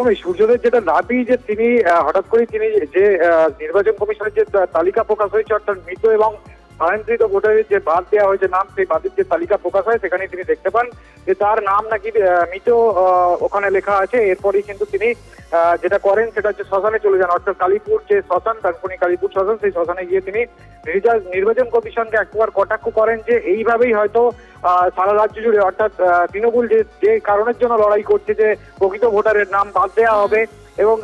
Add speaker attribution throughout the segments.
Speaker 1: একদমই সূর্যদেব যেটা দাবি যে তিনি হঠাৎ করে তিনি যে নির্বাচন কমিশনের যে তালিকা প্রকাশ হয়েছে অর্থাৎ মৃত এবং স্থানান্তরিত ভোটারের যে বাদ দেওয়া হয়েছে নাম, সেই বাদের যে তালিকা প্রকাশ হয় সেখানে তিনি দেখতে পান যে তার নাম নাকি মৃত ওখানে লেখা আছে। এরপরই কিন্তু তিনি যেটা করেন সেটা হচ্ছে শ্মশানে চলে যান, অর্থাৎ কালীপুর যে শ্মশান ডানকুনি কালীপুর শ্মশান, সেই শ্মশানে গিয়ে তিনি নির্বাচন কমিশনকে একবার কটাক্ষ করেন যে এইভাবেই হয়তো সারা রাজ্য জুড়ে অর্থাৎ তৃণমূল যে কারণের জন্য লড়াই করছে যে প্রকৃত ভোটারের নাম বাদ দেওয়া হবে এবং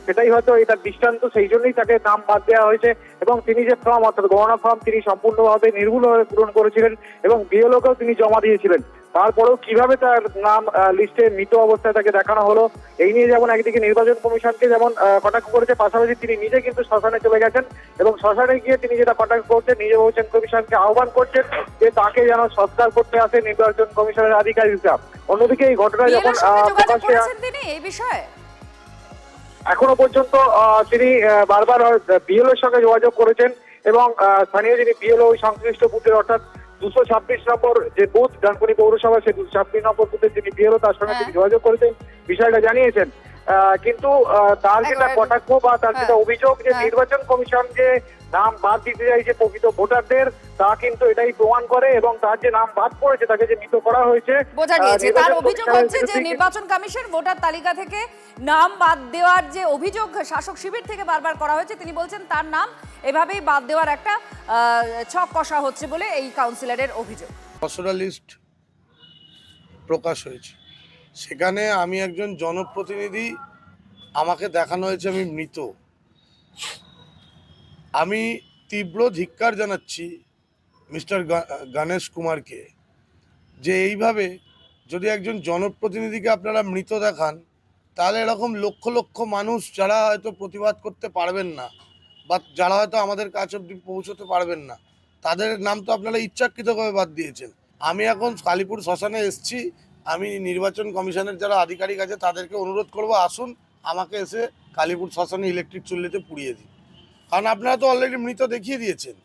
Speaker 1: সেটাই হয়তো এটা দৃষ্টান্ত, সেই জন্যই তাকে নাম বাদ দেওয়া হয়েছে। এবং তিনি যে ফর্ম অর্থাৎ গণনা ফর্ম তিনি সম্পূর্ণভাবে নির্ভুলভাবে পূরণ করেছিলেন এবং বিএলওকেও তিনি জমা দিয়েছিলেন, তারপরেও কিভাবে তার নাম লিস্টে মৃত অবস্থায় তাকে দেখানো হলো, এই নিয়ে যেমন একদিকে নির্বাচন কমিশনকে যেমন কটাক্ষ করেছে, পাশাপাশি তিনি নিজে কিন্তু শ্মশানে চলে গেছেন এবং শ্মশানে গিয়ে তিনি যেটা কটাক্ষ করছেন, নির্বাচন কমিশনকে আহ্বান করছেন যে তাকে যেন সৎকার করতে আসে নির্বাচন কমিশনের আধিকারিকরা। অন্যদিকে এই ঘটনা যখন প্রকাশ্যে
Speaker 2: এই বিষয়ে
Speaker 1: এখনো পর্যন্ত তিনি বারবার বিএলওর সঙ্গে যোগাযোগ করেছেন এবং স্থানীয় যিনি বিএলও সংশ্লিষ্ট বুথের অর্থাৎ 226 নম্বর যে বুথ ডানকুনি পৌরসভা, সেই 226 নম্বর বুথের যিনি বিএলও তার সঙ্গে তিনি যোগাযোগ করেছেন, বিষয়টা জানিয়েছেন। কিন্তু তার যেটা কটাক্ষ বা তার যেটা অভিযোগ যে নির্বাচন কমিশন যে নাম বাদ দিতে চাইছে প্রকৃত ভোটারদের, তা কিন্তু এটাই প্রমাণ করে এবং তার যে নাম বাদ পড়েছে তাকে যে মৃত করা হয়েছে
Speaker 2: বোঝা গিয়েছে। তার অভিযোগ হচ্ছে যে নির্বাচন কমিশন ভোটার তালিকা থেকে নাম বাদ দেওয়ার যে অভিযোগ শাসক শিবির থেকে বারবার করা হয়েছে, তিনি বলছেন তার নাম এভাবেই বাদ দেওয়ার একটা ছক কষা হচ্ছে বলে এই কাউন্সিলরের অভিযোগ।
Speaker 3: খসড়া লিস্ট প্রকাশ হয়েছে, সেখানে আমি একজন জনপ্রতিনিধি, আমাকে দেখানো হয়েছে আমি মৃত। আমি তীব্র ধিক্কার জানাচ্ছি মিস্টার গণেশ কুমারকে যে এইভাবে যদি একজন জনপ্রতিনিধিকে আপনারা মৃত দেখান, তাহলে এরকম লক্ষ লক্ষ মানুষ যারা হয়তো প্রতিবাদ করতে পারবেন না বা যারা হয়তো আমাদের কাছে অবধি পৌঁছতে পারবেন না, তাদের নাম তো আপনারা ইচ্ছাকৃতভাবে বাদ দিয়েছেন। আমি এখন কালীপুর শ্মশানে এসেছি, আমি নির্বাচন কমিশনের যারা আধিকারিক আছে তাদেরকে অনুরোধ করব, আসুন আমাকে এসে কালীপুর শ্মশানে ইলেকট্রিক চুল্লিতে পুড়িয়ে দিন, কারণ আপনারা তো অলরেডি মৃত দেখিয়ে দিয়েছেন।